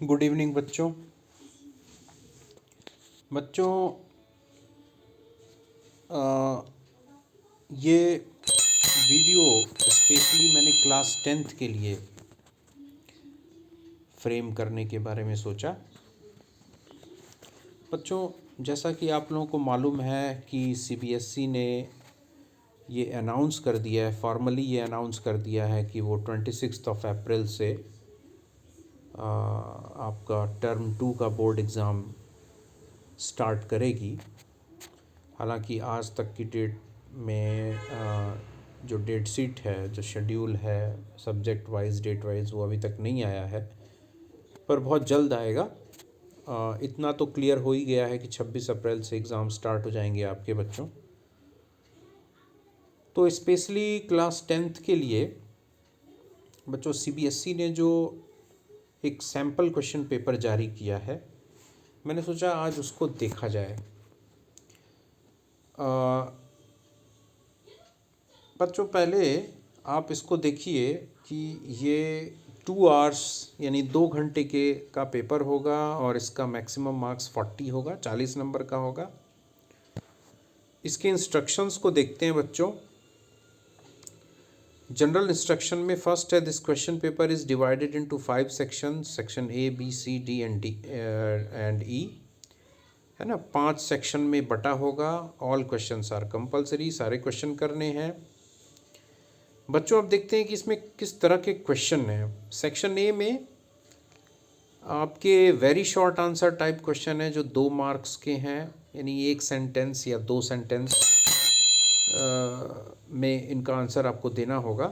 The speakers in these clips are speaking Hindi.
गुड इवनिंग बच्चों। बच्चों ये वीडियो स्पेशली मैंने क्लास 10th के लिए फ्रेम करने के बारे में सोचा। बच्चों, जैसा कि आप लोगों को मालूम है कि सीबीएसई ने ये अनाउंस कर दिया है, फॉर्मली ये अनाउंस कर दिया है कि वो 26 अप्रैल से आपका टर्म 2 का बोर्ड एग्ज़ाम स्टार्ट करेगी। हालांकि आज तक की डेट में जो डेट शीट है, जो शेड्यूल है सब्जेक्ट वाइज, डेट वाइज, वो अभी तक नहीं आया है, पर बहुत जल्द आएगा। इतना तो क्लियर हो ही गया है कि 26 अप्रैल से एग्ज़ाम स्टार्ट हो जाएंगे आपके बच्चों। तो स्पेशली क्लास 10th के लिए बच्चों सीबीएसई ने जो एक सैम्पल क्वेश्चन पेपर जारी किया है, मैंने सोचा आज उसको देखा जाए। बच्चों, पहले आप इसको देखिए कि ये 2 आवर्स यानी 2 घंटे के का पेपर होगा और इसका मैक्सिमम मार्क्स 40 होगा, 40 नंबर का होगा। इसके इंस्ट्रक्शंस को देखते हैं बच्चों। जनरल इंस्ट्रक्शन में फर्स्ट है, this question paper is divided into 5 sections, section A B C D and E, है ना। 5 सेक्शन में बटा होगा। ऑल क्वेश्चंस आर कंपलसरी, सारे क्वेश्चन करने हैं। बच्चों, अब देखते हैं कि इसमें किस तरह के क्वेश्चन हैं। सेक्शन ए में आपके very short answer type question है जो 2 मार्क्स के हैं, यानी 1 सेंटेंस या 2 सेंटेंस में इनका आंसर आपको देना होगा।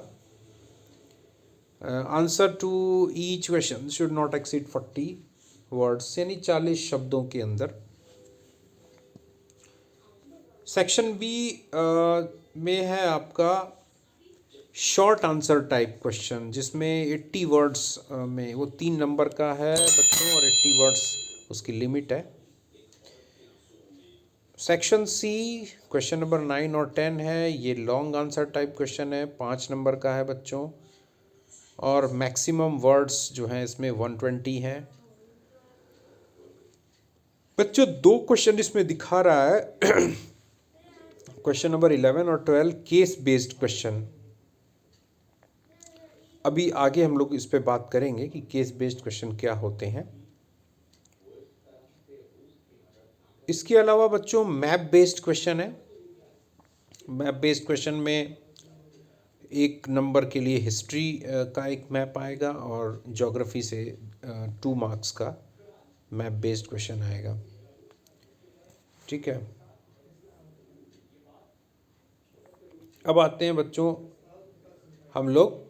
Answer to each question should not exceed 40 words, यानी 40 शब्दों के अंदर। सेक्शन बी में है आपका शॉर्ट आंसर टाइप क्वेश्चन, जिसमें 80 वर्ड्स में, वो 3 नंबर का है बच्चों और 80 वर्ड्स उसकी लिमिट है। सेक्शन सी क्वेश्चन नंबर 9 और 10 है, ये लॉन्ग आंसर टाइप क्वेश्चन है, 5 नंबर का है बच्चों, और मैक्सिमम वर्ड्स जो हैं इसमें 120 हैं। बच्चों, 2 क्वेश्चन इसमें दिखा रहा है क्वेश्चन नंबर 11 और 12 केस बेस्ड क्वेश्चन। अभी आगे हम लोग इस पे बात करेंगे कि केस बेस्ड क्वेश्चन क्या होते हैं। इसके अलावा बच्चों मैप बेस्ड क्वेश्चन है। मैप बेस्ड क्वेश्चन में 1 नंबर के लिए हिस्ट्री का एक मैप आएगा और ज्योग्राफी से 2 मार्क्स का मैप बेस्ड क्वेश्चन आएगा। ठीक है। अब आते हैं बच्चों हम लोग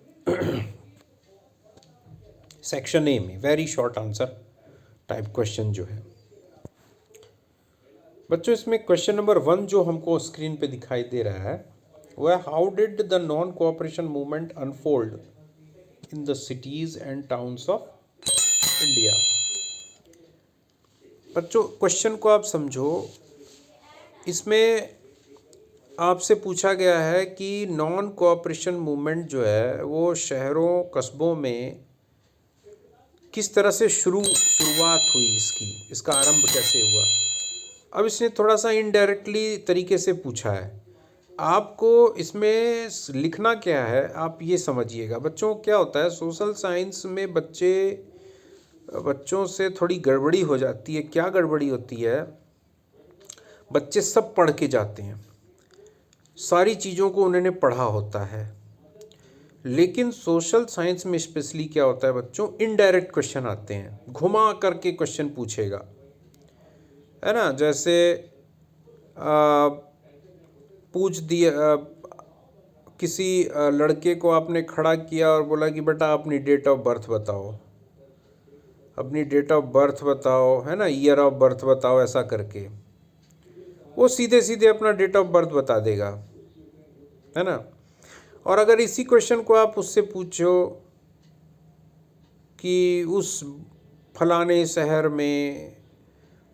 सेक्शन ए में, very short answer type question जो है बच्चों। इसमें क्वेश्चन नंबर 1 जो हमको स्क्रीन पे दिखाई दे रहा है वो है, how did the non cooperation movement unfold in the cities and towns of India. बच्चों, क्वेश्चन को आप समझो। इसमें आपसे पूछा गया है कि नॉन कोऑपरेशन मूवमेंट जो है वो शहरों कस्बों में किस तरह से शुरुआत हुई, इसका आरंभ कैसे हुआ। अब इसने थोड़ा सा इनडायरेक्टली तरीके से पूछा है। आपको इसमें लिखना क्या है आप ये समझिएगा। बच्चों, क्या होता है सोशल साइंस में बच्चों से थोड़ी गड़बड़ी हो जाती है। क्या गड़बड़ी होती है, बच्चे सब पढ़ के जाते हैं, सारी चीज़ों को उन्होंने पढ़ा होता है, लेकिन सोशल साइंस में स्पेशली क्या होता है बच्चों, इनडायरेक्ट क्वेश्चन आते हैं, घुमा करके क्वेश्चन पूछेगा, है ना। जैसे पूछ दिया, किसी लड़के को आपने खड़ा किया और बोला कि बेटा अपनी डेट ऑफ बर्थ बताओ, अपनी डेट ऑफ बर्थ बताओ, है ना, ईयर ऑफ बर्थ बताओ, ऐसा करके वो सीधे सीधे अपना डेट ऑफ बर्थ बता देगा, है ना। और अगर इसी क्वेश्चन को आप उससे पूछो कि उस फलाने शहर में,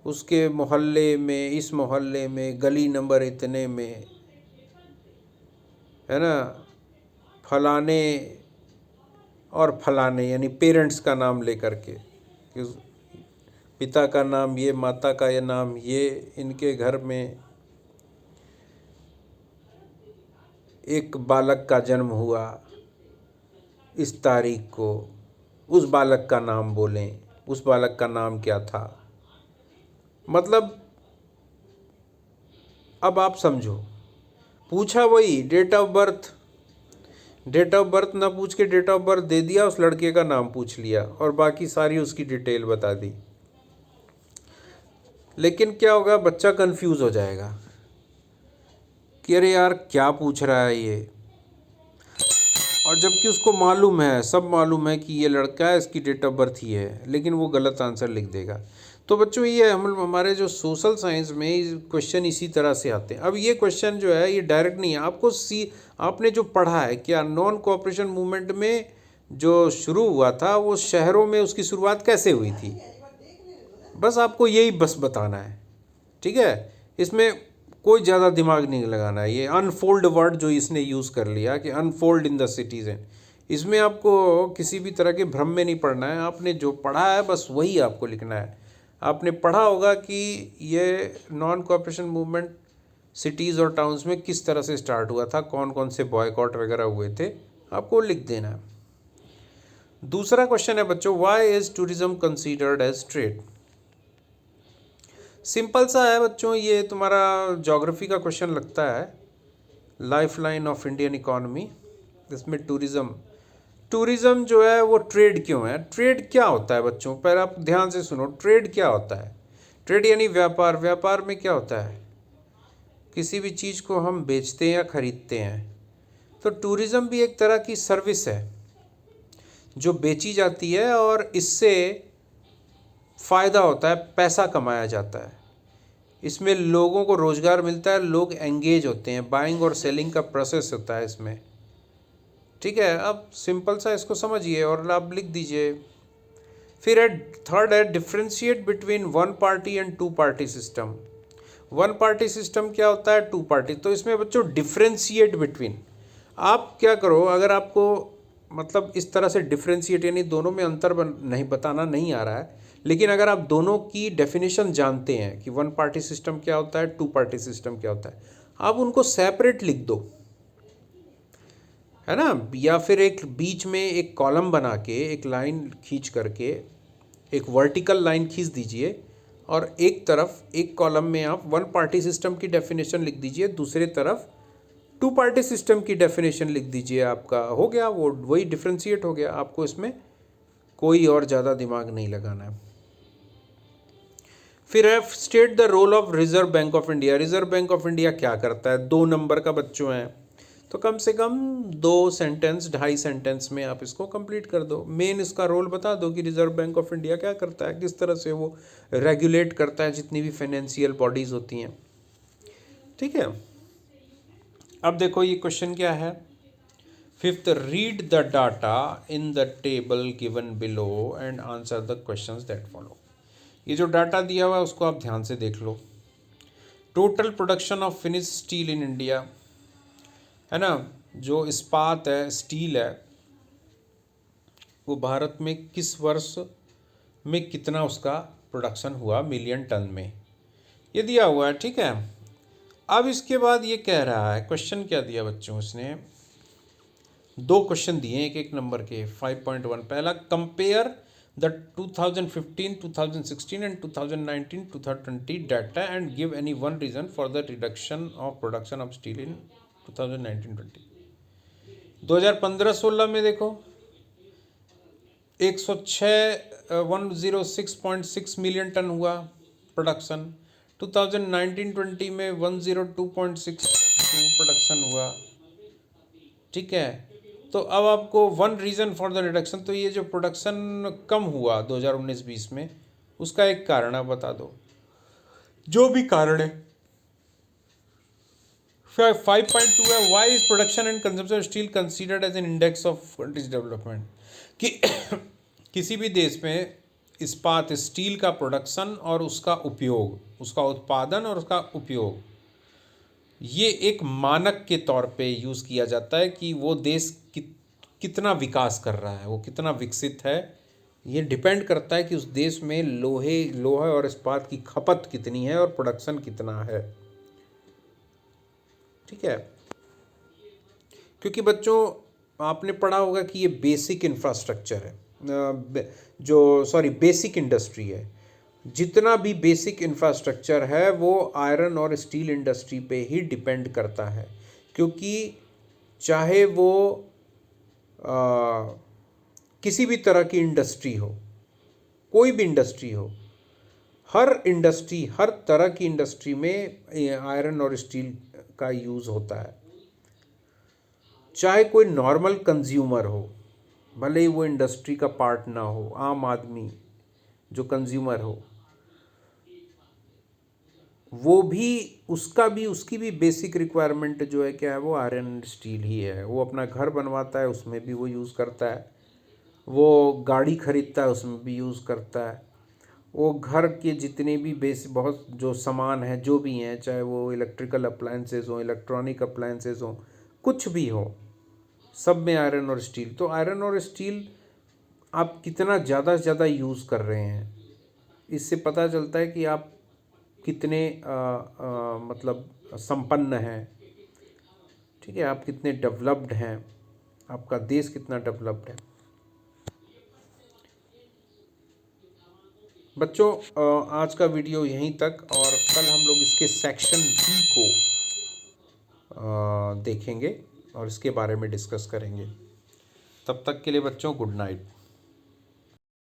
उसके मोहल्ले में, इस मोहल्ले में, गली नंबर इतने में, है ना, फलाने और फलाने, यानी पेरेंट्स का नाम लेकर के, कि पिता का नाम ये, माता का ये नाम ये, इनके घर में एक बालक का जन्म हुआ इस तारीख को, उस बालक का नाम बोलें, उस बालक का नाम क्या था। मतलब अब आप समझो, पूछा वही date of birth, date of birth ना पूछ के डेट ऑफ बर्थ दे दिया, उस लड़के का नाम पूछ लिया और बाकी सारी उसकी डिटेल बता दी। लेकिन क्या होगा, बच्चा कंफ्यूज हो जाएगा कि अरे यार क्या पूछ रहा है ये, और जबकि उसको मालूम है, सब मालूम है कि ये लड़का है, इसकी डेट ऑफ बर्थ ही है, लेकिन वो गलत आंसर लिख देगा। तो बच्चों ये हम हमारे जो सोशल साइंस में क्वेश्चन इसी तरह से आते हैं। अब ये क्वेश्चन जो है ये डायरेक्ट नहीं है, आपको आपने जो पढ़ा है क्या, नॉन कोऑपरेशन मूवमेंट में जो शुरू हुआ था वो शहरों में उसकी शुरुआत कैसे हुई थी, बस आपको यही बस बताना है। ठीक है, इसमें कोई ज़्यादा दिमाग नहीं लगाना है। ये अनफोल्ड वर्ड जो इसने यूज़ कर लिया कि अनफोल्ड इन द सिटीजन, इसमें आपको किसी भी तरह के भ्रम में नहीं पड़ना है। आपने जो पढ़ा है बस वही आपको लिखना है। आपने पढ़ा होगा कि ये नॉन कोऑपरेशन मूवमेंट सिटीज़ और टाउन्स में किस तरह से स्टार्ट हुआ था, कौन कौन से बॉयकॉट वगैरह हुए थे, आपको लिख देना है। दूसरा क्वेश्चन है बच्चों, why is tourism considered as trade. Simple सा है बच्चों, ये तुम्हारा ज्योग्राफी का क्वेश्चन लगता है, life line of Indian economy. इसमें टूरिज्म जो है वो ट्रेड क्यों है। ट्रेड क्या होता है बच्चों, पहले आप ध्यान से सुनो, ट्रेड क्या होता है। ट्रेड यानी व्यापार। व्यापार में क्या होता है, किसी भी चीज़ को हम बेचते हैं या खरीदते हैं। तो टूरिज्म भी एक तरह की सर्विस है जो बेची जाती है और इससे फ़ायदा होता है, पैसा कमाया जाता है, इसमें लोगों को रोज़गार मिलता है, लोग एंगेज होते हैं, बाइंग और सेलिंग का प्रोसेस होता है इसमें। ठीक है, अब सिंपल सा इसको समझिए और आप लिख दीजिए। फिर है थर्ड है, differentiate between one party and two party system. One party system क्या होता है, टू पार्टी। तो इसमें बच्चों डिफ्रेंशिएट बिटवीन, आप क्या करो, अगर आपको मतलब इस तरह से डिफ्रेंशिएट यानी दोनों में अंतर नहीं बताना नहीं आ रहा है, लेकिन अगर आप दोनों की डेफिनेशन जानते हैं कि वन पार्टी सिस्टम क्या होता है, टू पार्टी सिस्टम क्या होता है, आप उनको सेपरेट लिख दो, है ना। या फिर एक बीच में एक कॉलम बना के, एक लाइन खींच करके, एक वर्टिकल लाइन खींच दीजिए और एक तरफ एक कॉलम में आप वन पार्टी सिस्टम की डेफिनेशन लिख दीजिए, दूसरे तरफ टू पार्टी सिस्टम की डेफिनेशन लिख दीजिए। आपका हो गया, वो वही डिफ्रेंशिएट हो गया। आपको इसमें कोई और ज़्यादा दिमाग नहीं लगाना है। फिर है state the role of reserve bank of India. Reserve bank of India क्या करता है, 2 नंबर का बच्चों है, तो कम से कम 2 सेंटेंस 2.5 सेंटेंस में आप इसको कंप्लीट कर दो। मेन इसका रोल बता दो कि रिजर्व बैंक ऑफ इंडिया क्या करता है, किस तरह से वो रेगुलेट करता है जितनी भी फाइनेंशियल बॉडीज़ होती हैं। ठीक है, अब देखो ये क्वेश्चन क्या है। Fifth, read the data in the table given below and answer the questions that follow. ये जो डाटा दिया हुआ है उसको आप ध्यान से देख लो। Total production of finish steel in India, है ना, जो इस्पात है, स्टील है, वो भारत में किस वर्ष में कितना उसका प्रोडक्शन हुआ मिलियन टन में, ये दिया हुआ है। ठीक है, अब इसके बाद ये कह रहा है, क्वेश्चन क्या दिया बच्चों, इसने 2 क्वेश्चन दिए एक एक नंबर के। 5.1 पहला, compare the 2015, 2016 and 2019, 2020 data and give any one reason for the reduction of production of steel in 2019-20। 2015-16 में देखो 106 मिलियन टन हुआ प्रोडक्शन। 2019-20 में 102.62 प्रोडक्शन हुआ। ठीक है, तो अब आपको one reason for the reduction, तो ये जो प्रोडक्शन कम हुआ 2019-20 में उसका एक कारण आप बता दो, जो भी कारण है। 5.2 है, why is production and consumption of steel considered as an index of countries development. कि किसी भी देश में इस्पात स्टील का प्रोडक्शन और उसका उपयोग, उसका उत्पादन और उसका उपयोग, ये एक मानक के तौर पे यूज़ किया जाता है कि वो देश कितना विकास कर रहा है, वो कितना विकसित है ये डिपेंड करता है कि उस देश में लोहा और इस्पात की खपत कितनी है और प्रोडक्शन कितना है। ठीक है, क्योंकि बच्चों आपने पढ़ा होगा कि ये बेसिक इंफ्रास्ट्रक्चर है, बेसिक इंडस्ट्री है। जितना भी बेसिक इंफ्रास्ट्रक्चर है वो आयरन और स्टील इंडस्ट्री पे ही डिपेंड करता है, क्योंकि चाहे वो किसी भी तरह की इंडस्ट्री हो, कोई भी इंडस्ट्री हो, हर तरह की इंडस्ट्री में आयरन और स्टील का यूज़ होता है। चाहे कोई नॉर्मल कंज्यूमर हो, भले ही वो इंडस्ट्री का पार्ट ना हो, आम आदमी जो कंज्यूमर हो, वो भी उसकी भी बेसिक रिक्वायरमेंट जो है क्या है, वो आयरन एंड स्टील ही है। वो अपना घर बनवाता है, उसमें भी वो यूज़ करता है। वो गाड़ी खरीदता है, उसमें भी यूज़ करता है। वो घर के जितने भी बहुत जो सामान है, जो भी हैं, चाहे वो इलेक्ट्रिकल अप्लायंसेस हो, इलेक्ट्रॉनिक अप्लायंसेस हो, कुछ भी हो, सब में आयरन और स्टील। तो आयरन और स्टील आप कितना ज़्यादा से ज़्यादा यूज़ कर रहे हैं, इससे पता चलता है कि आप कितने मतलब संपन्न हैं। ठीक है, आप कितने डेवलप्ड हैं, आपका देश कितना डेवलप्ड है। बच्चों आज का वीडियो यहीं तक, और कल हम लोग इसके सेक्शन बी को देखेंगे और इसके बारे में डिस्कस करेंगे। तब तक के लिए बच्चों गुड नाइट।